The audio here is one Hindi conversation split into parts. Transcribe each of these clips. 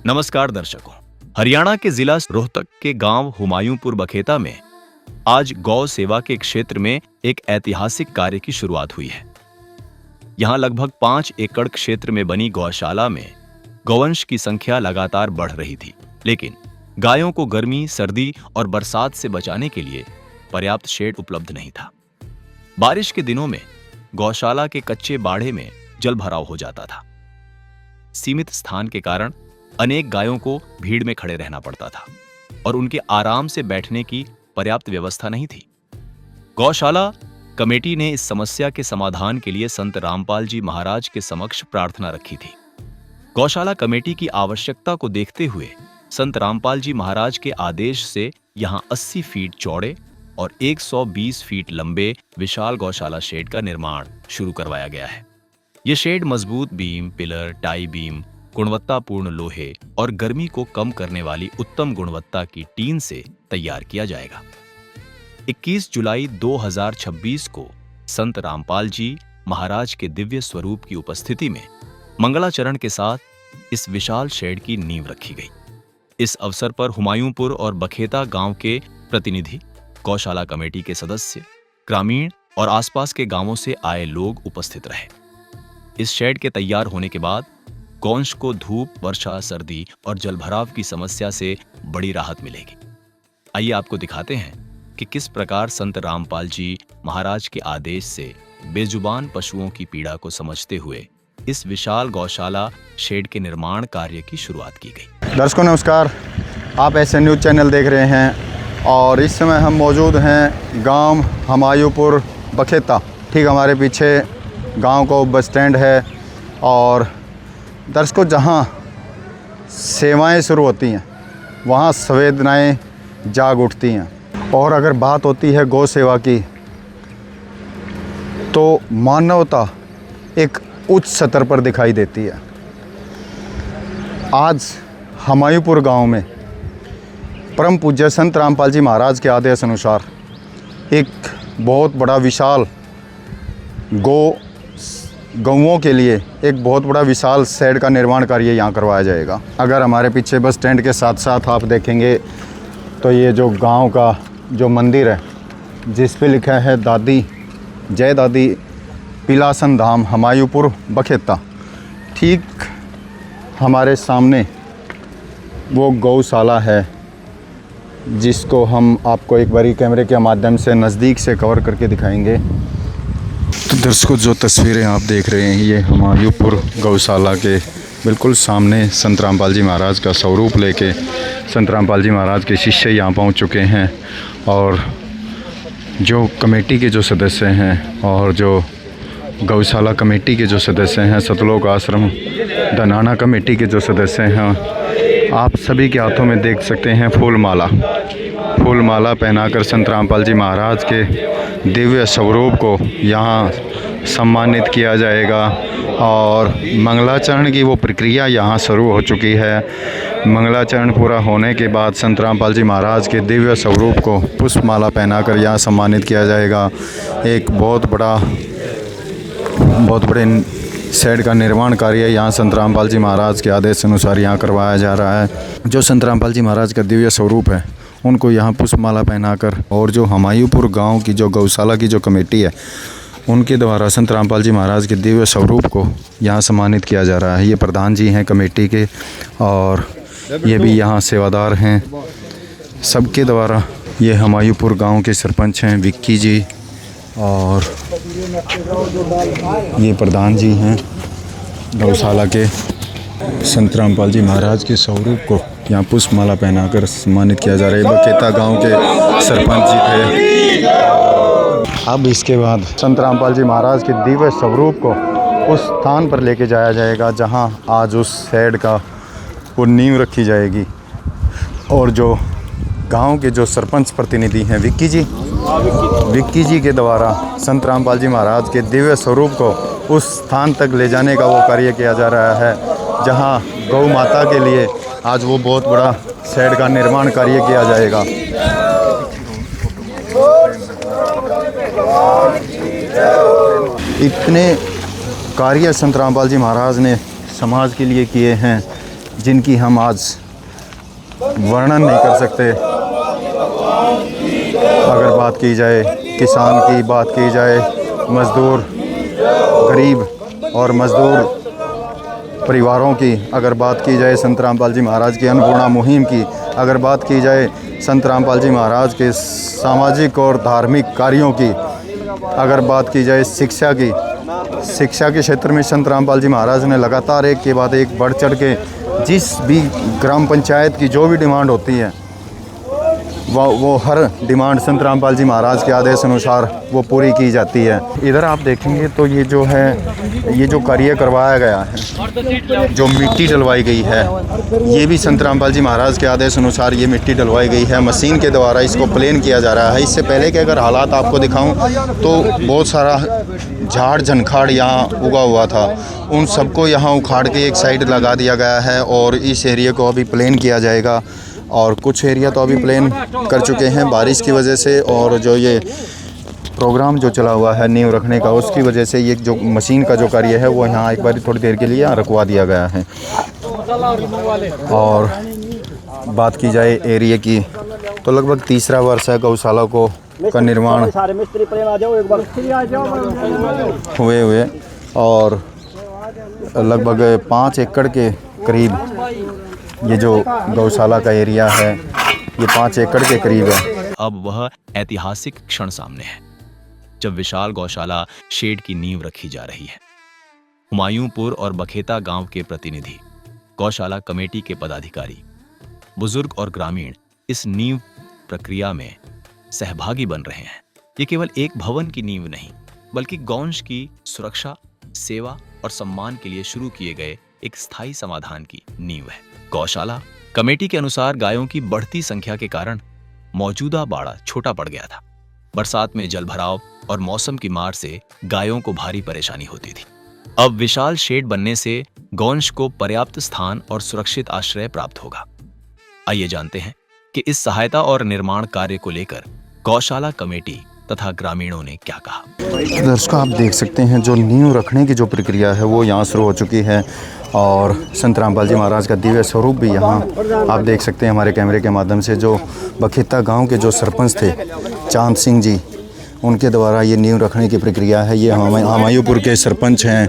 नमस्कार दर्शकों। हरियाणा के जिला रोहतक के गांव हुमायूंपुर बखेता में आज गौ सेवा के क्षेत्र में एक ऐतिहासिक कार्य की शुरुआत हुई है। यहां लगभग 5 एकड़ क्षेत्र में बनी गौशाला में गौवंश की संख्या लगातार बढ़ रही थी, लेकिन गायों को गर्मी, सर्दी और बरसात से बचाने के लिए पर्याप्त शेड उपलब्ध नहीं था। बारिश के दिनों में गौशाला के कच्चे बाड़े में जल भराव हो जाता था। सीमित स्थान के कारण अनेक गायों को भीड़ में खड़े रहना पड़ता था और उनके आराम से बैठने की पर्याप्त व्यवस्था नहीं थी। गौशाला कमेटी ने इस समस्या के समाधान के लिए संत रामपाल जी महाराज के समक्ष प्रार्थना रखी थी। गौशाला कमेटी की आवश्यकता को देखते हुए संत रामपाल जी महाराज के आदेश से यहां 80 फीट चौड़े और 120 फीट लंबे विशाल गौशाला शेड का निर्माण शुरू करवाया गया है। यह शेड मजबूत बीम, पिलर, टाई बीम, गुणवत्तापूर्ण लोहे और गर्मी को कम करने वाली उत्तम गुणवत्ता की टीन से तैयार किया जाएगा। 21 जुलाई 2026 को संत रामपाल जी महाराज के दिव्य स्वरूप की उपस्थिति में मंगलाचरण के साथ इस विशाल शेड की नींव रखी गई। इस अवसर पर हुमायूंपुर और बखेता गांव के प्रतिनिधि, गौशाला कमेटी के सदस्य, ग्रामीण और आसपास के गांवों से आए लोग उपस्थित रहे। इस शेड के तैयार होने के बाद गौवंश को धूप, वर्षा, सर्दी और जलभराव की समस्या से बड़ी राहत मिलेगी। आइए आपको दिखाते हैं कि किस प्रकार संत रामपाल जी महाराज के आदेश से बेजुबान पशुओं की पीड़ा को समझते हुए इस विशाल गौशाला शेड के निर्माण कार्य की शुरुआत की गई। दर्शकों नमस्कार, आप ऐसे न्यूज़ चैनल देख रहे हैं और इस समय हम मौजूद हैं गांव हुमायूंपुर बखेता। ठीक हमारे पीछे गांव का बस स्टैंड है और दर्शकों जहां सेवाएं शुरू होती हैं वहां संवेदनाएं जाग उठती हैं। और अगर बात होती है गौ सेवा की तो मानवता एक उच्च स्तर पर दिखाई देती है। आज हुमायूंपुर गांव में परम पूज्य संत रामपाल जी महाराज के आदेश अनुसार एक बहुत बड़ा विशाल गौओं के लिए एक बहुत बड़ा विशाल शेड का निर्माण कार्य यहाँ करवाया जाएगा। अगर हमारे पीछे बस स्टैंड के साथ साथ आप देखेंगे तो ये जो गांव का जो मंदिर है जिस पे लिखा है दादी जय दादी पिलासन धाम हुमायूंपुर बखेता, ठीक हमारे सामने वो गौशाला है जिसको हम आपको एक बारी कैमरे के माध्यम से नज़दीक से कवर करके दिखाएंगे। तो दर्शकों जो तस्वीरें आप देख रहे हैं ये हुमायूंपुर गौशाला के बिल्कुल सामने संत रामपाल जी महाराज का स्वरूप लेके संत रामपाल जी महाराज के शिष्य यहाँ पहुँच चुके हैं और जो कमेटी के जो सदस्य हैं और जो गौशाला कमेटी के जो सदस्य हैं, सतलोक आश्रम धनाना कमेटी के जो सदस्य हैं, आप सभी के हाथों में देख सकते हैं फूल माला पहनाकर संत रामपाल जी महाराज के दिव्य स्वरूप को यहाँ सम्मानित किया जाएगा। और मंगलाचरण की वो प्रक्रिया यहाँ शुरू हो चुकी है। मंगलाचरण पूरा होने के बाद संत रामपाल जी महाराज के दिव्य स्वरूप को पुष्पमाला पहनाकर यहाँ सम्मानित किया जाएगा। एक बहुत बड़े शेड का निर्माण कार्य यहाँ संत रामपाल जी महाराज के आदेश अनुसार यहाँ करवाया जा रहा है। जो संत रामपाल जी महाराज का दिव्य स्वरूप है उनको यहाँ पुष्पमाला पहनाकर और जो हुमायूंपुर गांव की जो गौशाला की जो कमेटी है उनके द्वारा संत रामपाल जी महाराज के दिव्य स्वरूप को यहाँ सम्मानित किया जा रहा है। ये प्रधान जी हैं कमेटी के और ये भी यहाँ सेवादार हैं सबके द्वारा। ये हुमायूंपुर गांव के सरपंच हैं विक्की जी और ये प्रधान जी हैं गौशाला के। संत रामपाल जी महाराज के स्वरूप को यहाँ पुष्पमाला पहनाकर सम्मानित किया जा रहा है। बखेता गांव के सरपंच जी थे। अब इसके बाद संत रामपाल जी महाराज के दिव्य स्वरूप को उस स्थान पर लेके जाया जाएगा जहां आज उस शेड का वो नींव रखी जाएगी। और जो गांव के जो सरपंच प्रतिनिधि हैं विक्की जी के द्वारा संत रामपाल जी महाराज के दिव्य स्वरूप को उस स्थान तक ले जाने का वो कार्य किया जा रहा है जहां गौ माता के लिए आज वो बहुत बड़ा शेड का निर्माण कार्य किया जाएगा। इतने कार्य संत रामपाल जी महाराज ने समाज के लिए किए हैं जिनकी हम आज वर्णन नहीं कर सकते। अगर बात की जाए किसान की, बात की जाए मज़दूर, गरीब और मज़दूर परिवारों की, अगर बात की जाए संत रामपाल जी महाराज की अन्नपूर्णा मुहिम की, अगर बात की जाए संत रामपाल जी महाराज के सामाजिक और धार्मिक कार्यों की, अगर बात की जाए शिक्षा की, शिक्षा के क्षेत्र में संत रामपाल जी महाराज ने लगातार एक के बाद एक बढ़ चढ़ के जिस भी ग्राम पंचायत की जो भी डिमांड होती है वो हर डिमांड संत रामपाल जी महाराज के आदेश अनुसार वो पूरी की जाती है। इधर आप देखेंगे तो ये जो है, ये जो कार्य करवाया गया है, जो मिट्टी डलवाई गई है, ये भी संत रामपाल जी महाराज के आदेश अनुसार ये मिट्टी डलवाई गई है। मशीन के द्वारा इसको प्लेन किया जा रहा है। इससे पहले के अगर हालात आपको दिखाऊं तो बहुत सारा झाड़ झनखाड़ यहाँ उगा हुआ था, उन सबको यहाँ उखाड़ के एक साइड लगा दिया गया है और इस एरिया को अभी प्लेन किया जाएगा। और कुछ एरिया तो अभी प्लेन कर चुके हैं बारिश की वजह से, और जो ये प्रोग्राम जो चला हुआ है नींव रखने का, उसकी वजह से ये जो मशीन का जो कार्य है वो यहाँ एक बार थोड़ी देर के लिए यहाँ रुकवा दिया गया है। और बात की जाए एरिया की तो लगभग तीसरा वर्ष है गौशाला को का निर्माण हुए और लगभग 5 एकड़ के करीब ये जो गौशाला का एरिया है, ये 5 एकड़ के करीब है। अब वह ऐतिहासिक क्षण सामने है जब विशाल गौशाला शेड की नींव रखी जा रही है। हुमायूंपुर और बखेता गांव के प्रतिनिधि, गौशाला कमेटी के पदाधिकारी, बुजुर्ग और ग्रामीण इस नींव प्रक्रिया में सहभागी बन रहे हैं। ये केवल एक भवन की नींव नहीं, बल्कि गौवंश की सुरक्षा, सेवा और सम्मान के लिए शुरू किए गए एक स्थायी समाधान की नींव है। गौशाला कमेटी के अनुसार गायों की बढ़ती संख्या के कारण मौजूदा बाड़ा छोटा पड़ गया था। बरसात में जलभराव और मौसम की मार से गायों को भारी परेशानी होती थी। अब विशाल शेड बनने से गौवंश को पर्याप्त स्थान और सुरक्षित आश्रय प्राप्त होगा। आइए जानते हैं कि इस सहायता और निर्माण कार्य को लेकर गौशाला कमेटी तथा ग्रामीणों ने क्या कहा। दर्शकों, आप देख सकते हैं जो नींव रखने की जो प्रक्रिया है वो यहाँ शुरू हो चुकी है और संत रामपाल जी महाराज का दिव्य स्वरूप भी यहाँ आप देख सकते हैं हमारे कैमरे के माध्यम से। जो बखेता गांव के जो सरपंच थे चांद सिंह जी, उनके द्वारा ये नींव रखने की प्रक्रिया है। ये हुमायूंपुर के सरपंच हैं,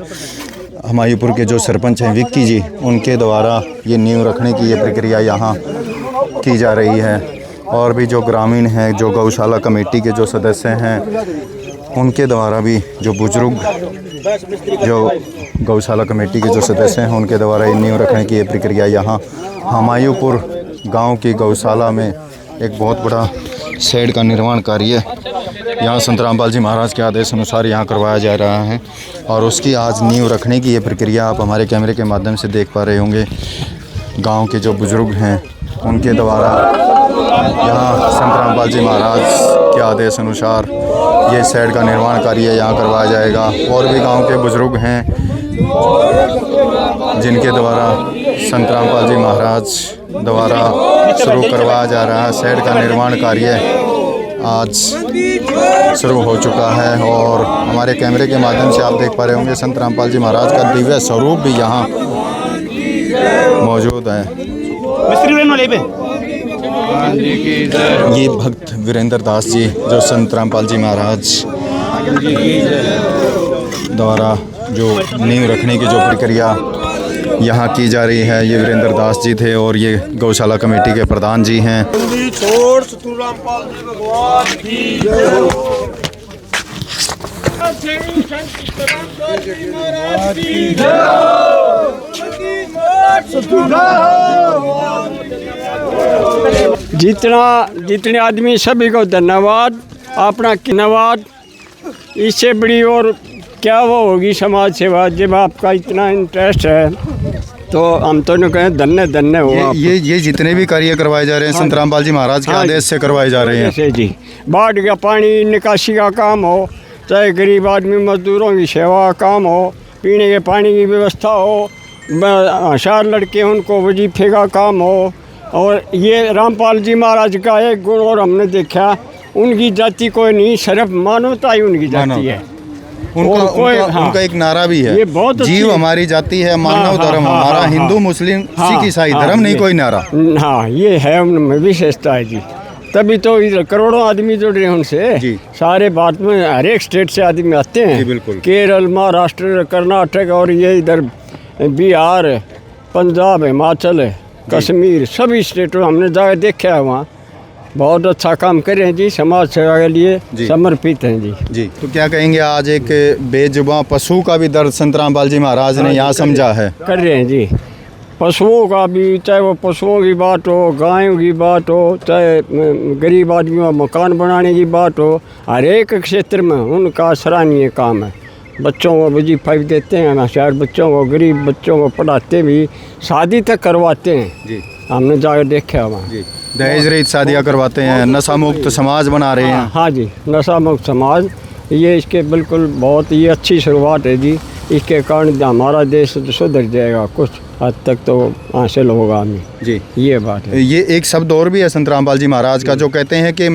हुमायूंपुर के जो सरपंच हैं विक्की जी, उनके द्वारा ये नींव रखने की ये प्रक्रिया यहाँ की जा रही है। और भी जो ग्रामीण हैं, जो गौशाला कमेटी के जो सदस्य हैं, उनके द्वारा भी जो बुजुर्ग, जो गौशाला कमेटी के जो सदस्य हैं, उनके द्वारा ये नींव रखने की ये प्रक्रिया यहाँ हुमायूंपुर गांव की गौशाला में एक बहुत बड़ा शेड का निर्माण कार्य यहाँ संत रामपाल जी महाराज के आदेश अनुसार यहाँ करवाया जा रहा है। और उसकी आज नींव रखने की ये प्रक्रिया आप हमारे कैमरे के माध्यम से देख पा रहे होंगे। गाँव के जो बुजुर्ग हैं उनके द्वारा यहाँ संत रामपाल जी महाराज के आदेश अनुसार ये शेड का निर्माण कार्य यहाँ करवाया जाएगा। और भी गांव के बुजुर्ग हैं जिनके द्वारा संत रामपाल जी महाराज द्वारा शुरू करवाया जा रहा है शेड का निर्माण कार्य आज शुरू हो चुका है। और हमारे कैमरे के माध्यम से आप देख पा रहे होंगे संत रामपाल जी महाराज का दिव्य स्वरूप भी यहाँ मौजूद है। ये भक्त वीरेंद्र दास जी जो संत रामपाल जी महाराज द्वारा जो नींव रखने की जो प्रक्रिया यहाँ की जा रही है, ये वीरेंद्र दास जी थे और ये गौशाला कमेटी के प्रधान जी हैं। जितने आदमी सभी को धन्यवाद, अपना धन्यवाद। इससे बड़ी और क्या वो होगी समाज सेवा, जब आपका इतना इंटरेस्ट है तो हम तो नहीं कहें धन्य धन्य हो। ये जितने भी कार्य करवाए जा रहे हैं संत रामपाल जी महाराज के आदेश से करवाए जा रहे हैं जी। बाढ़ का पानी निकासी का काम हो, चाहे गरीब आदमी मजदूरों की सेवा का काम हो, पीने के पानी की व्यवस्था हो, 4 लड़के उनको वजीफे का काम हो। और ये रामपाल जी महाराज का एक गुण और हमने देखा, उनकी जाति कोई नहीं, सिर्फ मानवता ही उनकी जाति है। उनका कोई- उनका, हाँ। उनका एक नारा भी है, ये बहुत अच्छी- जीव हमारी जाति है, मानव हाँ, धर्म हाँ, हमारा, हाँ, हिंदू हाँ। मुस्लिम हाँ, सिख ईसाई हाँ, धर्म नहीं ये- कोई नारा। हाँ, ये है उनमें विशेषता है जी। तभी तो इधर करोड़ों आदमी जुड़ रहे हैं उनसे। जी। सारे बात में हर एक स्टेट से आदमी आते हैं। जी, बिल्कुल। केरल, महाराष्ट्र, कर्नाटक और ये इधर बिहार, पंजाब, हिमाचल, कश्मीर, सभी स्टेटों हमने जाकर देखा है। वहाँ बहुत अच्छा काम कर रहे हैं जी, समाज सेवा के लिए जी। समर्पित हैं जी। जी, तो क्या कहेंगे, आज एक बेजुबां पशु का भी दर्द संत रामपाल जी महाराज ने यहाँ समझा है। कर रहे हैं जी। पशुओं का भी, चाहे वो पशुओं की बात हो, गायों की बात हो, चाहे गरीब आदमियों का मकान बनाने की बात हो, हर एक क्षेत्र में उनका सराहनीय काम है। बच्चों को वजीफा भी देते हैं, होशियार बच्चों को, गरीब बच्चों को पढ़ाते भी, शादी तक करवाते हैं। जी हमने जाकर देखा है वहाँ। जी, दहेज रहित शादियाँ करवाते हैं, नशा मुक्त समाज बना रहे हैं। हाँ जी, नशा मुक्त समाज, ये इसके बिल्कुल बहुत ये अच्छी शुरुआत है जी। इसके कारण हमारा देश सुधर जाएगा, कुछ हद तक तो हासिल होगा हमें। जी, ये बात है। ये एक शब्द और भी है संत रामपाल जी महाराज का, जो कहते हैं कि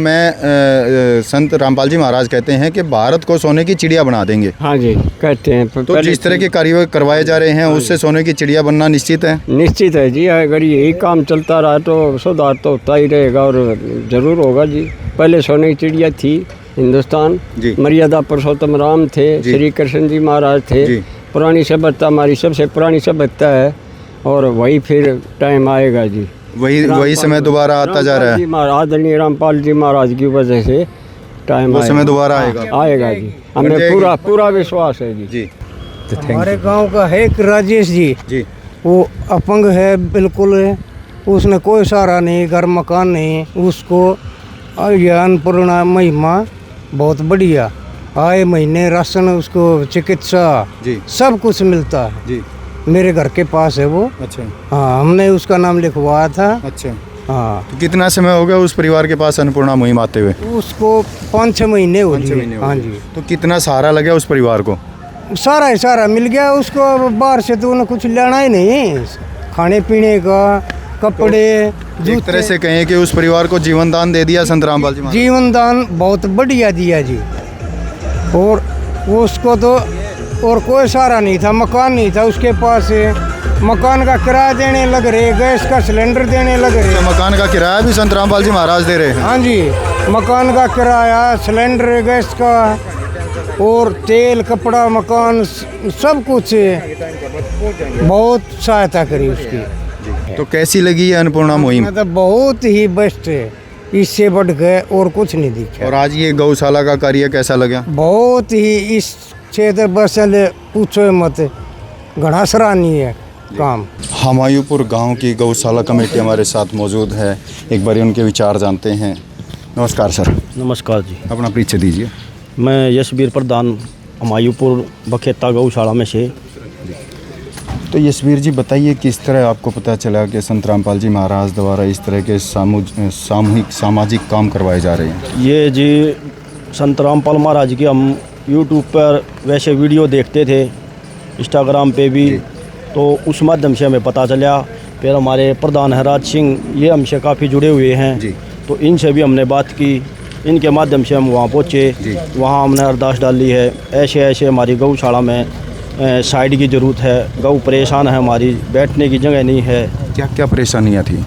संत रामपाल जी महाराज कहते हैं कि भारत को सोने की चिड़िया बना देंगे। हाँ जी, कहते हैं। तो जिस तरह के कार्य करवाए जा रहे हैं उससे सोने की चिड़िया बनना निश्चित है। निश्चित है जी, अगर यही काम चलता रहा तो सुधार तो होता ही रहेगा और ज़रूर होगा जी। पहले सोने की चिड़िया थी हिंदुस्तान, जी। मर्यादा पुरुषोत्तम राम थे, जी। श्री कृष्ण जी महाराज जी। थे। पुरानी सभ्यता हमारी सबसे पुरानी सभ्यता है और वही फिर टाइम आएगा जी। वही समय दोबारा आता जा रहा है। आदरणीय रामपाल जी महाराज की वजह से टाइम वो समय दोबारा आएगा। आएगा जी, हमें जाएगी। पूरा विश्वास है जी। जी हमारे गांव का है एक राजेश जी, जी वो अपंग है बिल्कुल है, उसने कोई सहारा नहीं, घर मकान नहीं उसको। यह अन्नपूर्णा महिमा बहुत बढ़िया, आए महीने राशन, उसको चिकित्सा जी सब कुछ मिलता है। जी, मेरे घर के पास है वो। अच्छा हाँ, हमने उसका नाम लिखवाया था। अच्छा। हाँ, तो कितना समय हो गया उस परिवार के पास अन्नपूर्णा मुहिम आते हुए? उसको 5-6 महीने हो 5-6 गए। महीने हो हाँ गए। जी, तो कितना सहारा लगा उस परिवार को? सारा ही सारा मिल गया उसको। अब बाहर से तो उन्हें कुछ लेना ही नहीं, खाने पीने का, कपड़े, एक तरह से कहें कि उस परिवार को जीवन दान दे दिया संत रामपाल जी महाराज। जीवन दान बहुत बढ़िया दिया जी। और उसको तो और कोई सहारा नहीं था, मकान नहीं था उसके पास। मकान का किराया देने लग रहे, गैस का सिलेंडर देने लग रहे। तो मकान का किराया भी संत रामपाल जी महाराज दे रहे हैं? हाँ जी, मकान का किराया, सिलेंडर गैस का, और तेल, कपड़ा, मकान, सब कुछ बहुत सहायता करी उसकी। तो कैसी लगी ये अन्नपूर्णा मुहिम? मतलब बहुत ही बेस्ट है, इससे बढ़ गए और कुछ नहीं दिखा। और आज ये गौशाला का कार्य कैसा लगा? बहुत ही इस क्षेत्र बसल पूछो मत, घना सराहनीय है काम। हुमायूंपुर गांव की गौशाला कमेटी हमारे साथ मौजूद है, एक बार उनके विचार जानते हैं। नमस्कार सर। नमस्कार जी, अपना परिचय दीजिए। मैं यशवीर प्रधान हुमायूंपुर बखेता गौशाला में से। तो यशवीर जी बताइए, किस तरह आपको पता चला कि संत रामपाल जी महाराज द्वारा इस तरह के सामूहिक सामाजिक काम करवाए जा रहे हैं? ये जी संत रामपाल महाराज की हम यूट्यूब पर वैसे वीडियो देखते थे, इंस्टाग्राम पे भी, तो उस माध्यम से हमें पता चला। फिर हमारे प्रधान हराज सिंह ये हमसे काफ़ी जुड़े हुए हैं जी। तो इनसे भी हमने बात की, इनके माध्यम से हम वहाँ पहुँचे। वहाँ हमने अरदास डाली है, ऐसे ऐसे हमारी गौशाला में साइड की ज़रूरत है, गौ परेशान है, हमारी बैठने की जगह नहीं है। क्या क्या परेशानियाँ थी?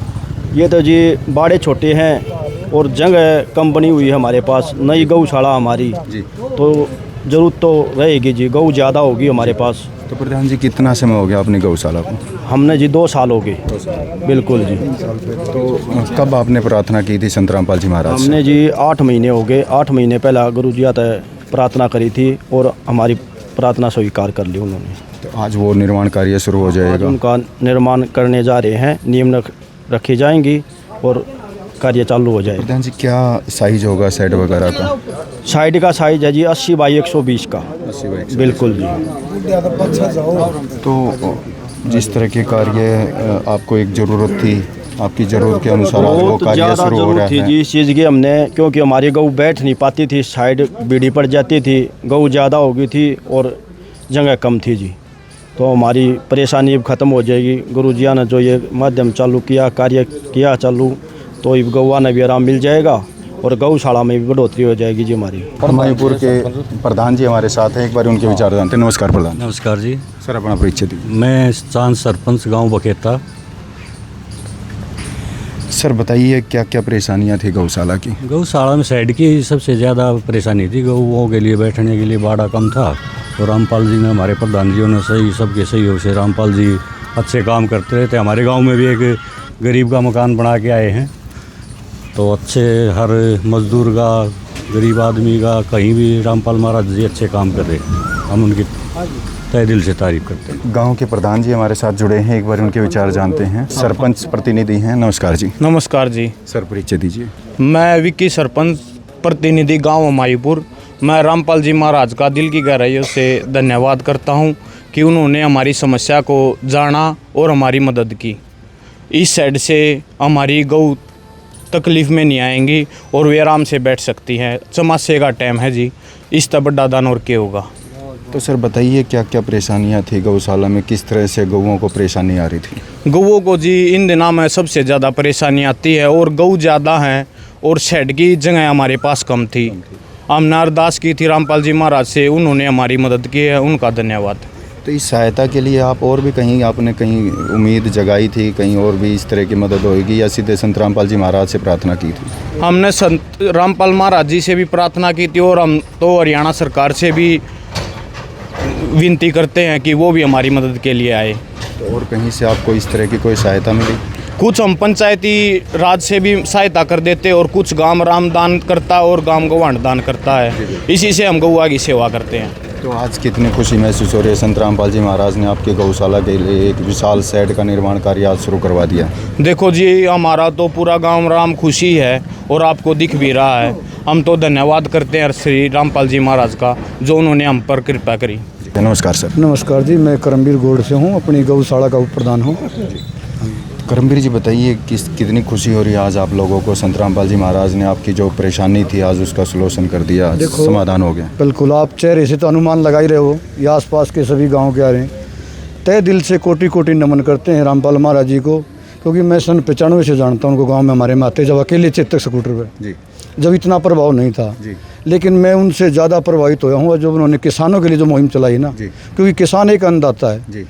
ये तो जी बाड़े छोटे हैं और जगह कम बनी हुई है हमारे पास, नई गौशाला हमारी जी। तो ज़रूरत तो रहेगी जी, गौ ज़्यादा होगी हमारे पास। तो प्रधान जी कितना समय हो गया अपनी गौशाला को? हमने जी 2 साल हो गए। बिल्कुल जी। तो कब आपने प्रार्थना की थी संत रामपाल जी महाराज से? हमने जी 8 महीने हो गए। 8 महीने पहले गुरु जी आता प्रार्थना करी थी और हमारी प्रार्थना स्वीकार कर ली उन्होंने। तो आज वो निर्माण कार्य शुरू हो जाएगा? उनका निर्माण करने जा रहे हैं, नियम रखी जाएंगी और कार्य चालू हो जाएगा। प्रधान जी क्या साइज होगा सेट वगैरह का? साइड का साइज है जी 80 बाई 120 का। 80 बाई। बिल्कुल जी। तो जिस तरह के कार्य आपको एक ज़रूरत थी, आपकी ज़रूरत के अनुसार आज वो बहुत कार्य ज़्यादा शुरू हो रहा जरूरत थी है। जी इस चीज़ की हमने, क्योंकि हमारी गऊ बैठ नहीं पाती थी, साइड बीड़ी पड़ जाती थी, गऊ ज़्यादा हो गई थी और जगह कम थी जी। तो हमारी परेशानी अब ख़त्म हो जाएगी। गुरु जी ने जो ये माध्यम चालू किया, कार्य किया चालू, तो अब गौवा ने भी आराम मिल जाएगा और गौशाला में भी बढ़ोतरी हो जाएगी जी हमारी। हुमायूंपुर के प्रधान जी हमारे साथ हैं, एक बार उनके विचार जानते हैं। नमस्कार प्रधान। नमस्कार जी। सर अपना परिचय दीजिए। मैं चांद सरपंच गांव बखेता। सर बताइए क्या क्या परेशानियां थी गौशाला की? गौशाला में साइड की सबसे ज़्यादा परेशानी थी, गौओं के लिए बैठने के लिए बाड़ा कम था। और रामपाल जी ने, हमारे प्रधान जी ने सही सबके सहयोग से रामपाल जी अच्छे काम करते रहते। हमारे गांव में भी एक गरीब का मकान बना के आए हैं, तो अच्छे हर मजदूर का, गरीब आदमी का, कहीं भी रामपाल महाराज जी अच्छे काम कर रहे हैं। हम उनकी तहे दिल से तारीफ करते हैं। गांव के प्रधान जी हमारे साथ जुड़े हैं, एक बार उनके विचार जानते हैं। सरपंच प्रतिनिधि हैं, नमस्कार जी। नमस्कार जी। सर परिचय दीजिए। मैं विक्की सरपंच प्रतिनिधि गांव हुमायूंपुर। मैं रामपाल जी महाराज का दिल की गहराइयों से धन्यवाद करता हूं कि उन्होंने हमारी समस्या को जाना और हमारी मदद की। इस साइड से हमारी गौ तकलीफ़ में नहीं आएंगी और वे आराम से बैठ सकती हैं। चमासे का टाइम है जी, इस तब बड़ा दान और क्या होगा। तो सर बताइए क्या क्या परेशानियां थी गौशाला में, किस तरह से गौओं को परेशानी आ रही थी? गौओं को जी इन दिनों में सबसे ज़्यादा परेशानी आती है और गौ ज़्यादा हैं और शेड की जगह हमारे पास कम थी। हमने अरदास की थी रामपाल जी महाराज से, उन्होंने हमारी मदद की है, उनका धन्यवाद। तो इस सहायता के लिए आप और भी कहीं आपने कहीं उम्मीद जगाई थी, कहीं और भी इस तरह की मदद होगी, या सीधे संत रामपाल जी महाराज से प्रार्थना की थी? हमने संत रामपाल महाराज जी से भी प्रार्थना की थी और हम तो हरियाणा सरकार से भी विनती करते हैं कि वो भी हमारी मदद के लिए आए। तो और कहीं से आपको इस तरह की कोई सहायता मिली? कुछ हम पंचायती राज से भी सहायता कर देते और कुछ गांव रामदान करता और गांव गवांड दान करता है, इसी से हम गौआ की सेवा करते हैं। तो आज कितनी खुशी महसूस हो रही है? संत रामपाल जी महाराज ने आपकी गौशाला के लिए एक विशाल शेड का निर्माण कार्य आज शुरू करवा दिया। देखो जी, हमारा तो पूरा गांव राम खुशी है और आपको दिख भी रहा है। हम तो धन्यवाद करते हैं श्री रामपाल जी महाराज का, जो उन्होंने हम पर कृपा करी। नमस्कार सर। नमस्कार जी। मैं करमवीर गौड़ से हूँ, अपनी गौशाला का उप प्रधान हूँ। करमवीर जी बताइए कितनी खुशी हो रही है आज आप लोगों को? संत रामपाल जी महाराज ने आपकी जो परेशानी थी आज उसका सलूशन कर दिया, समाधान हो गया। बिल्कुल, आप चेहरे से तो अनुमान लगा ही रहे हो। ये आसपास के सभी गांव के आ रहे हैं, तय दिल से कोटि कोटि नमन करते हैं रामपाल महाराज जी को, क्योंकि मैं सन 95 से जानता हूँ उनको। गाँव में हमारे में आते जब अकेले चेतक स्कूटर पर जी, जब इतना प्रभाव नहीं था जी, लेकिन मैं उनसे ज़्यादा प्रभावित होया हूँ जब उन्होंने किसानों के लिए जो मुहिम चलाई ना, जी, क्योंकि किसान एक अन्नदाता है। जी।